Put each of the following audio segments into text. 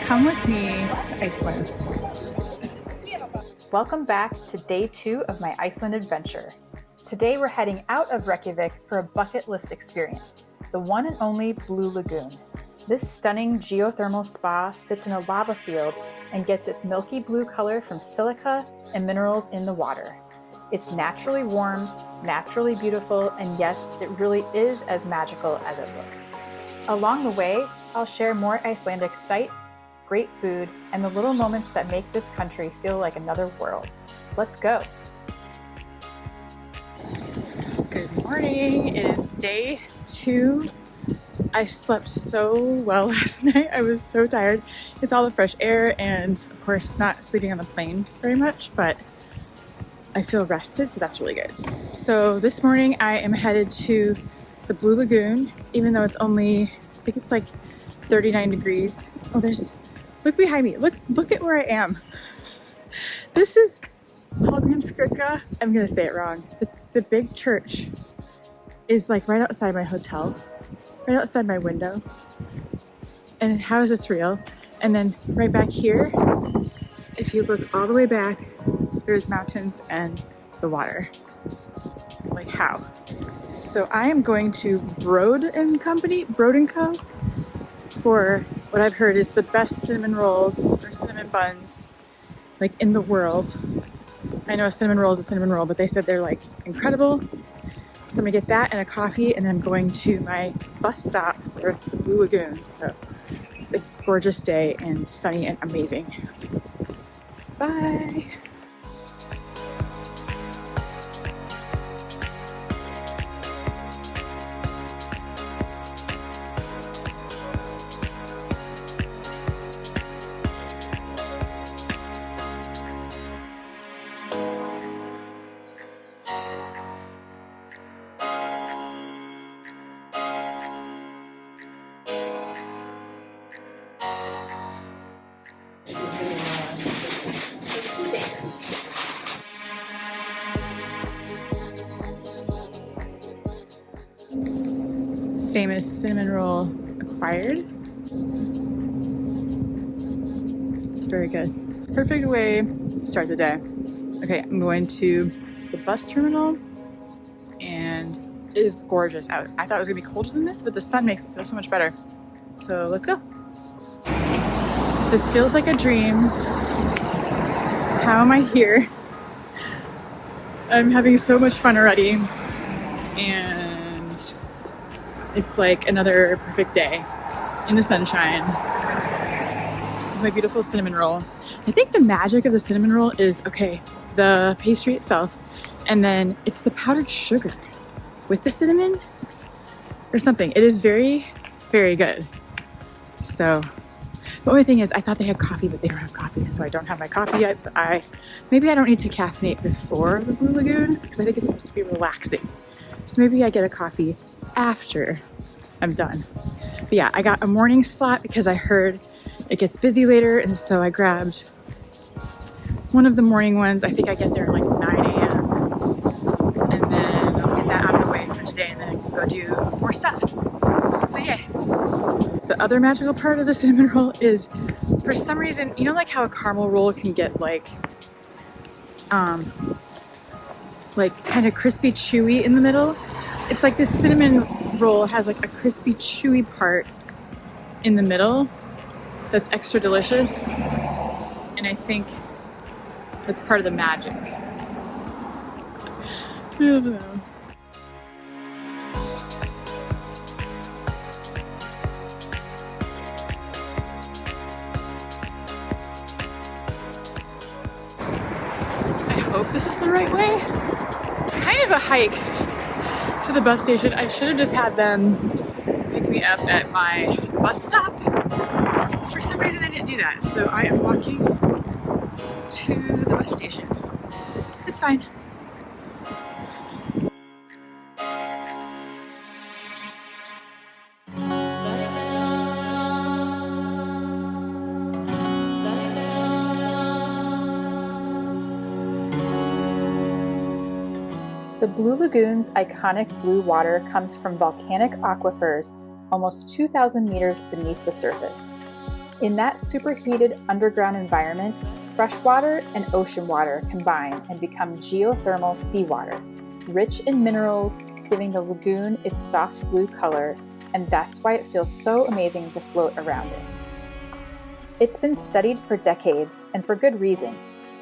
Come with me to Iceland. Welcome back to day 2 of my Iceland adventure. Today we're heading out of Reykjavík for a bucket list experience, the one and only Blue Lagoon. This stunning geothermal spa sits in a lava field and gets its milky blue color from silica and minerals in the water. It's naturally warm, naturally beautiful, and yes, it really is as magical as it looks. Along the way, I'll share more Icelandic sights, great food, and the little moments that make this country feel like another world. Let's go. Good morning. It is day 2. I slept so well last night. I was so tired. It's all the fresh air and of course not sleeping on the plane very much, but I feel rested, so that's really good. So this morning I am headed to the Blue Lagoon, even though it's only, I think it's like 39 degrees. Oh, look behind me. Look at where I am. This is Hallgrímskirkja. I'm gonna say it wrong. The big church is like right outside my hotel, right outside my window. And how is this real? And then right back here, if you look all the way back, there's mountains and the water. Like how? So I am going to Braud and Co. for what I've heard is the best cinnamon rolls or cinnamon buns like in the world. I know a cinnamon roll is a cinnamon roll, but they said they're like incredible. So I'm gonna get that and a coffee, and then I'm going to my bus stop for the Blue Lagoon. So it's a gorgeous day and sunny and amazing. Bye. Famous cinnamon roll acquired. It's very good. Perfect way to start the day. Okay, I'm going to the bus terminal and it is gorgeous out. I thought it was gonna be colder than this, but the sun makes it feel so much better. So let's go. This feels like a dream. How am I here? I'm having so much fun already. And it's like another perfect day in the sunshine with my beautiful cinnamon roll. I think the magic of the cinnamon roll is, okay, the pastry itself, and then it's the powdered sugar with the cinnamon or something. It is very, very good. So the only thing is I thought they had coffee, but they don't have coffee, so I don't have my coffee yet. But maybe I don't need to caffeinate before the Blue Lagoon because I think it's supposed to be relaxing. So maybe I get a coffee after I'm done. But yeah, I got a morning slot because I heard it gets busy later, and so I grabbed one of the morning ones. I think I get there like 9 a.m. and then I'll get that out of the way for today, and then I can go do more stuff. So yeah. The other magical part of the cinnamon roll is, for some reason, you know, like how a caramel roll can get like kind of crispy chewy in the middle. It's like this cinnamon roll has like a crispy chewy part in the middle that's extra delicious, and I think that's part of the magic. I don't know. I hope this is the right way. It's kind of a hike to the bus station. I should have just had them pick me up at my bus stop. But for some reason I didn't do that. So I am walking to the bus station. It's fine. The Blue Lagoon's iconic blue water comes from volcanic aquifers almost 2,000 meters beneath the surface. In that superheated underground environment, freshwater and ocean water combine and become geothermal seawater, rich in minerals, giving the lagoon its soft blue color, and that's why it feels so amazing to float around it. It's been studied for decades, and for good reason.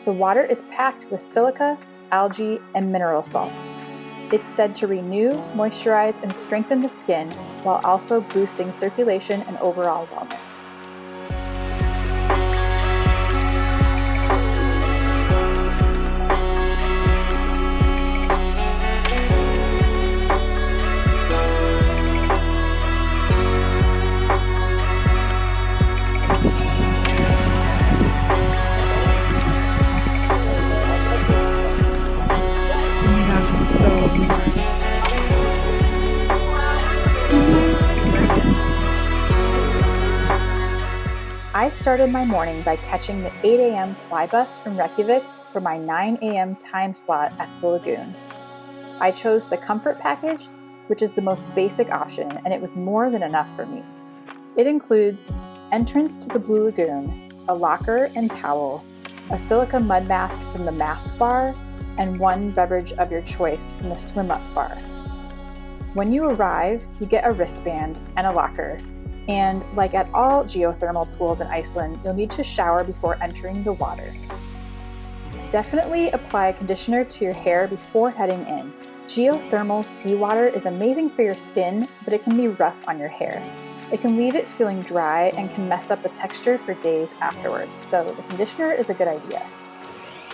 The water is packed with silica, algae, and mineral salts. It's said to renew, moisturize, and strengthen the skin while also boosting circulation and overall wellness. I started my morning by catching the 8 a.m. fly bus from Reykjavík for my 9 a.m. time slot at the lagoon. I chose the comfort package, which is the most basic option, and it was more than enough for me. It includes entrance to the Blue Lagoon, a locker and towel, a silica mud mask from the mask bar, and one beverage of your choice from the swim-up bar. When you arrive, you get a wristband and a locker, and like at all geothermal pools in Iceland, you'll need to shower before entering the water. Definitely apply a conditioner to your hair before heading in. Geothermal seawater is amazing for your skin, but it can be rough on your hair. It can leave it feeling dry and can mess up the texture for days afterwards, so the conditioner is a good idea.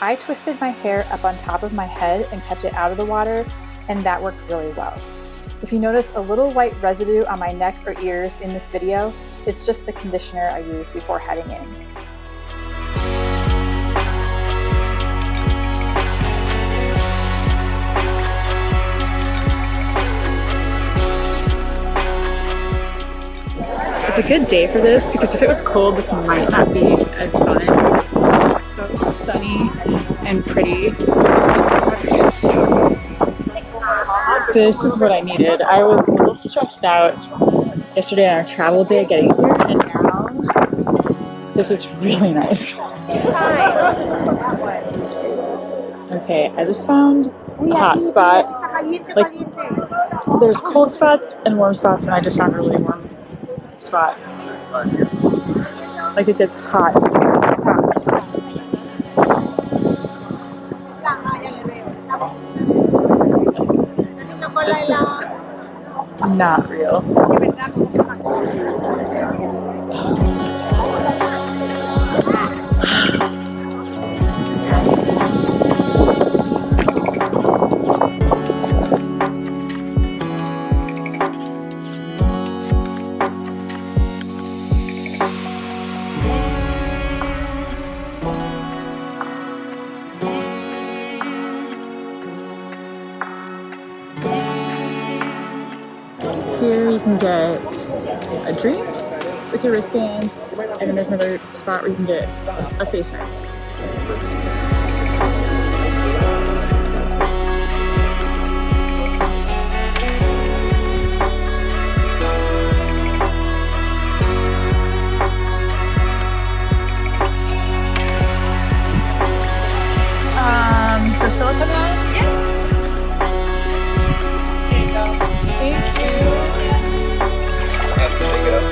I twisted my hair up on top of my head and kept it out of the water, and that worked really well. If you notice a little white residue on my neck or ears in this video, it's just the conditioner I used before heading in. It's a good day for this because if it was cold, this might not be as fun. It's so sunny and pretty. This is what I needed. I was a little stressed out yesterday on our travel day getting here, and now this is really nice. Okay, I just found a hot spot. Like, there's cold spots and warm spots, and I just found a really warm spot. Like, it gets hot in spots. This is not real. Here you can get a drink with your wristband, and then there's another spot where you can get a face mask. The silica mask? Yes. Here you go. Thank you. I have to pick it up.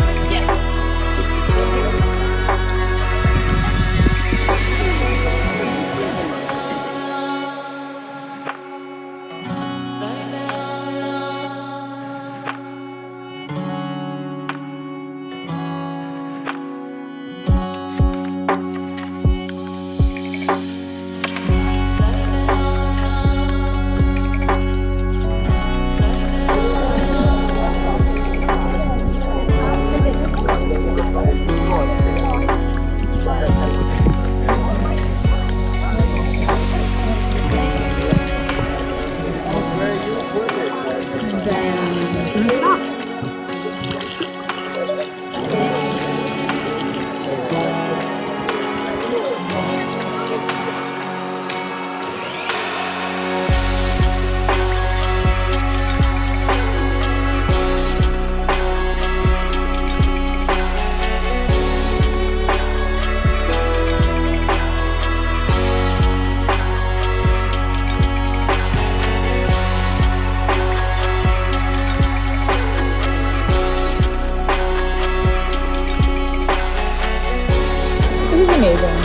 is amazing.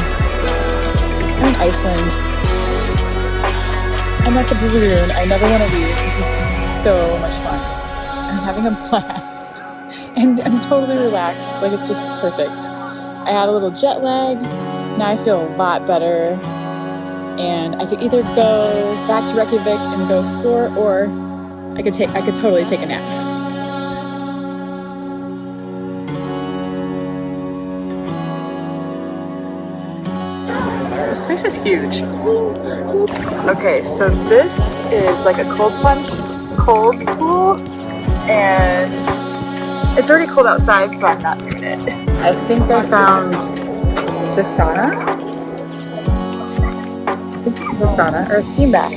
I'm in Iceland. I'm at the Blue Lagoon. I never want to leave. This is so much fun. I'm having a blast. And I'm totally relaxed. Like, it's just perfect. I had a little jet lag. Now I feel a lot better. And I could either go back to Reykjavík and go explore, or I could totally take a nap. This place is huge. Okay, so this is like a cold pool, and it's already cold outside, so I'm not doing it. I think I found the sauna. I think this is a sauna or a steam bath.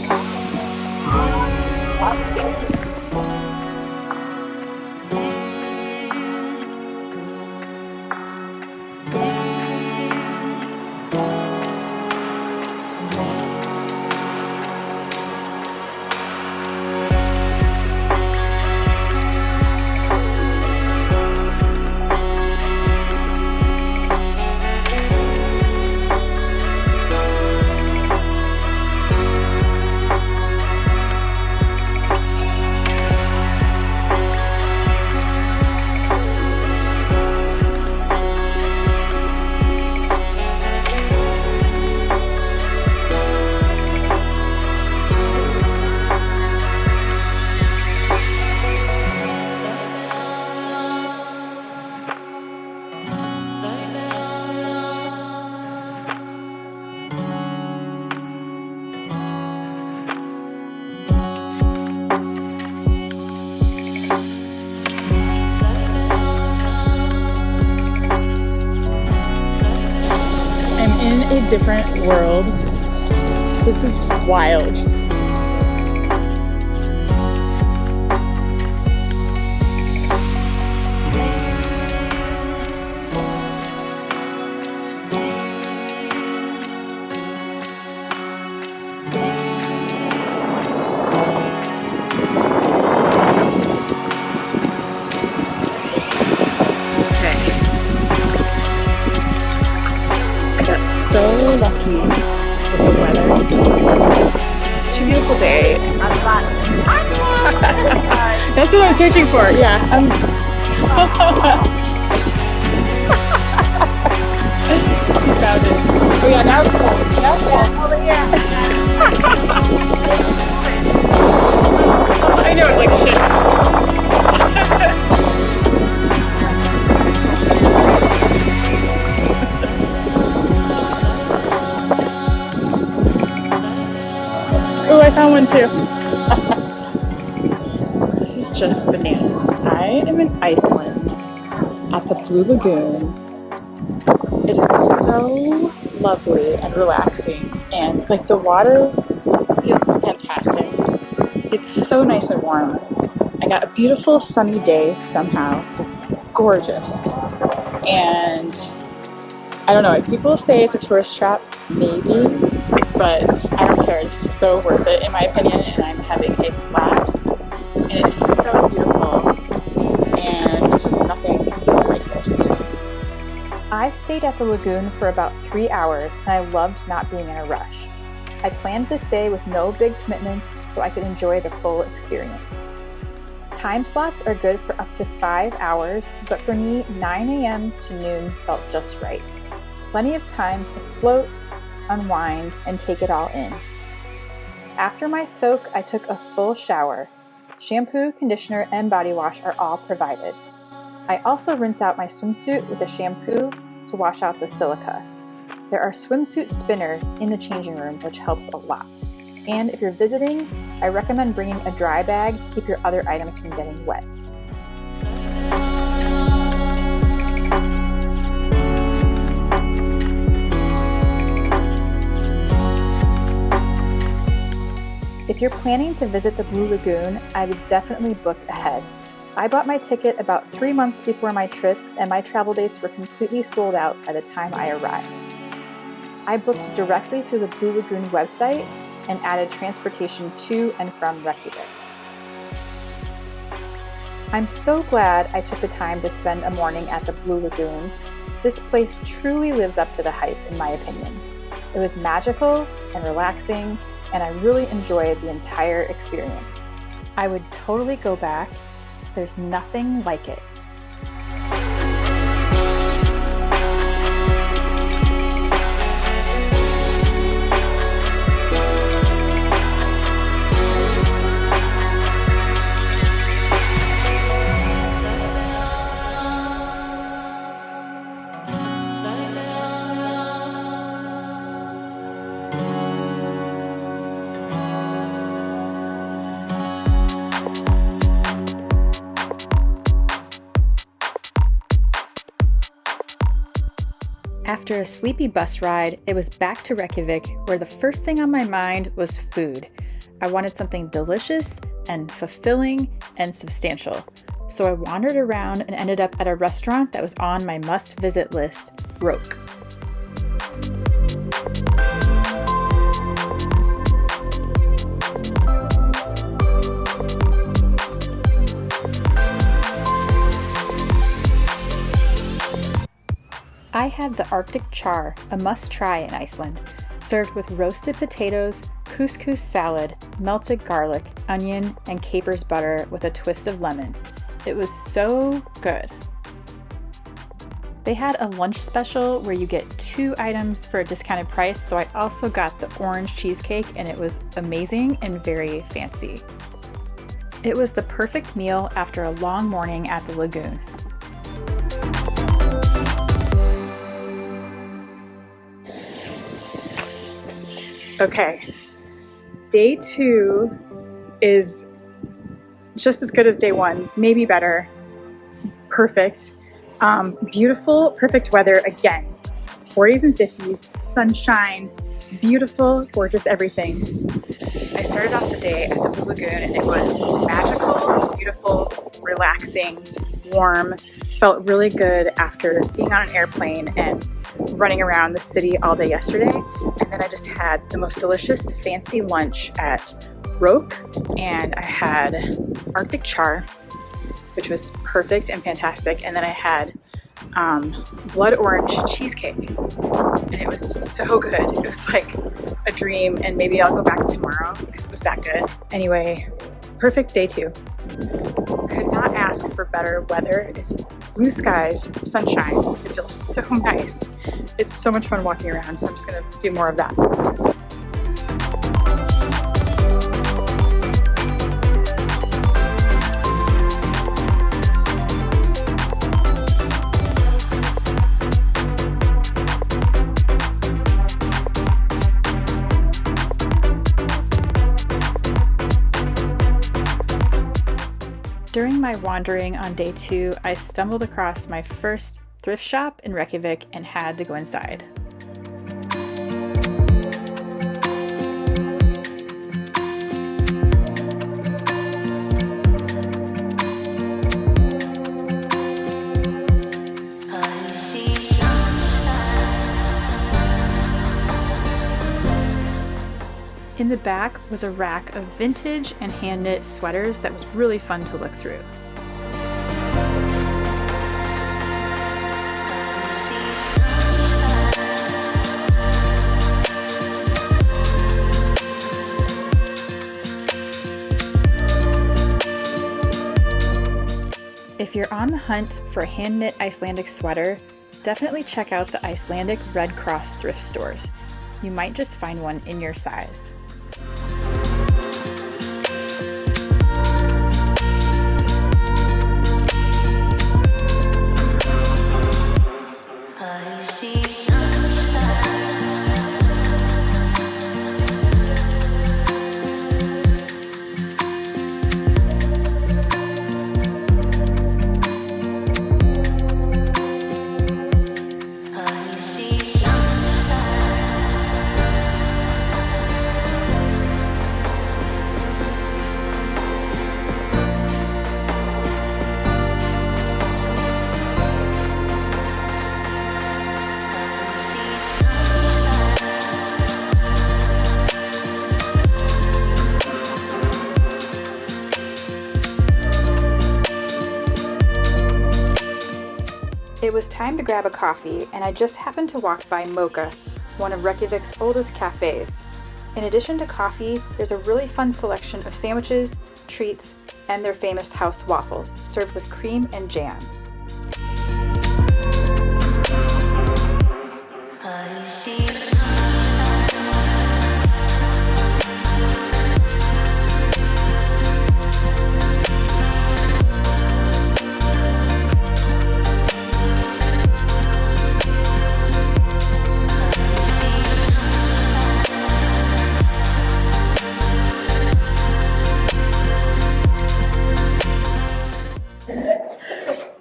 In a different world. This is wild. So lucky with the weather. Such a beautiful day. That's what I'm searching for. Yeah. You found it. Oh yeah, now it's cold. Now it's cold. Over here. I know, it like shifts. Oh, I found one too. This is just bananas. I am in Iceland at the Blue Lagoon. It is so lovely and relaxing, and like the water feels fantastic. It's so nice and warm. I got a beautiful sunny day somehow. Just gorgeous. And I don't know, if people say it's a tourist trap, maybe, but I don't care. It's so worth it in my opinion, and I'm having a blast. And it is so beautiful, and there's just nothing like this. I stayed at the lagoon for about 3 hours, and I loved not being in a rush. I planned this day with no big commitments so I could enjoy the full experience. Time slots are good for up to 5 hours, but for me, 9 a.m. to noon felt just right. Plenty of time to float, unwind, and take it all in. After my soak, I took a full shower. Shampoo, conditioner, and body wash are all provided. I also rinse out my swimsuit with a shampoo to wash out the silica. There are swimsuit spinners in the changing room, which helps a lot. And if you're visiting, I recommend bringing a dry bag to keep your other items from getting wet. If you're planning to visit the Blue Lagoon, I would definitely book ahead. I bought my ticket about 3 months before my trip, and my travel dates were completely sold out by the time I arrived. I booked directly through the Blue Lagoon website and added transportation to and from Reykjavík. I'm so glad I took the time to spend a morning at the Blue Lagoon. This place truly lives up to the hype, in my opinion. It was magical and relaxing, and I really enjoyed the entire experience. I would totally go back. There's nothing like it. After a sleepy bus ride, it was back to Reykjavík, where the first thing on my mind was food. I wanted something delicious and fulfilling and substantial. So I wandered around and ended up at a restaurant that was on my must-visit list, Braud. I had the Arctic char, a must-try in Iceland, served with roasted potatoes, couscous salad, melted garlic, onion, and capers butter with a twist of lemon. It was so good. They had a lunch special where you get 2 items for a discounted price, so I also got the orange cheesecake, and it was amazing and very fancy. It was the perfect meal after a long morning at the lagoon. Okay, day 2 is just as good as day 1, maybe better. Perfect. Beautiful, perfect weather again. 40s and 50s, sunshine, beautiful, gorgeous everything. I started off the day at the Blue Lagoon and it was magical, beautiful, relaxing, warm. Felt really good after being on an airplane and running around the city all day yesterday. And then I just had the most delicious fancy lunch at Roke, and I had Arctic char, which was perfect and fantastic. And then I had blood orange cheesecake, and it was so good. It was like a dream, and maybe I'll go back tomorrow because it was that good. Anyway, perfect day 2. Could not ask for better weather. It's blue skies, sunshine. It feels so nice. It's so much fun walking around, so I'm just gonna do more of that. During my wandering on day 2, I stumbled across my first thrift shop in Reykjavík and had to go inside. In the back was a rack of vintage and hand-knit sweaters that was really fun to look through. If you're on the hunt for a hand-knit Icelandic sweater, definitely check out the Icelandic Red Cross thrift stores. You might just find one in your size. It was time to grab a coffee, and I just happened to walk by Mokka, one of Reykjavik's oldest cafes. In addition to coffee, there's a really fun selection of sandwiches, treats, and their famous house waffles, served with cream and jam.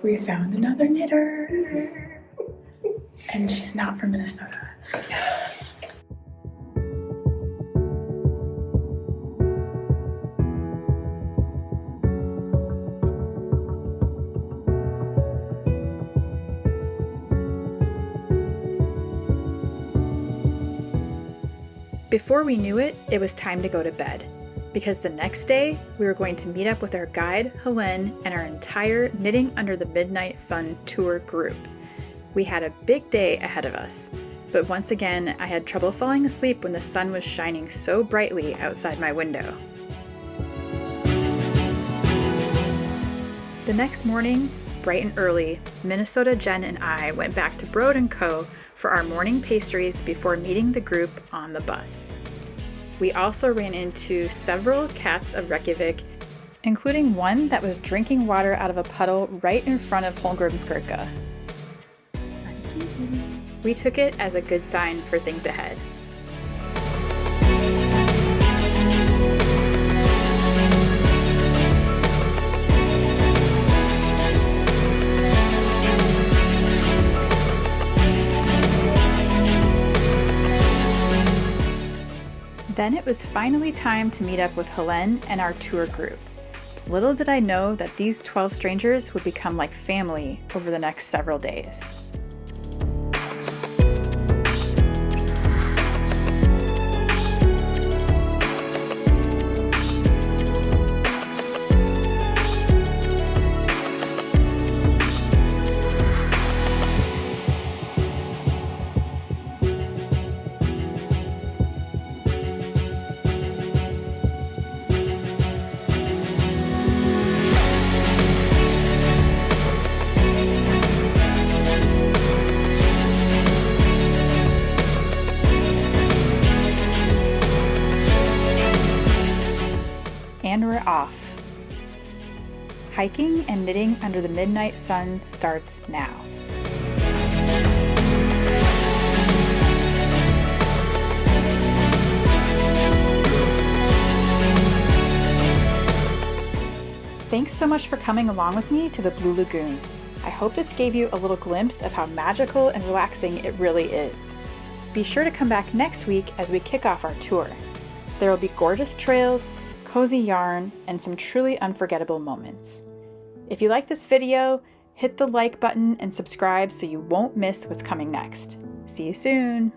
We found another knitter, and she's not from Minnesota. Before we knew it, it was time to go to bed. Because the next day, we were going to meet up with our guide, Helen, and our entire Knitting Under the Midnight Sun tour group. We had a big day ahead of us, but once again, I had trouble falling asleep when the sun was shining so brightly outside my window. The next morning, bright and early, Minnesota Jen and I went back to Braud & Co. for our morning pastries before meeting the group on the bus. We also ran into several cats of Reykjavík, including one that was drinking water out of a puddle right in front of Holmgrimskirkja. We took it as a good sign for things ahead. Then it was finally time to meet up with Helen and our tour group. Little did I know that these 12 strangers would become like family over the next several days. And we're off. Hiking and knitting under the midnight sun starts now. Thanks so much for coming along with me to the Blue Lagoon. I hope this gave you a little glimpse of how magical and relaxing it really is. Be sure to come back next week as we kick off our tour. There will be gorgeous trails, cozy yarn, and some truly unforgettable moments. If you like this video, hit the like button and subscribe so you won't miss what's coming next. See you soon!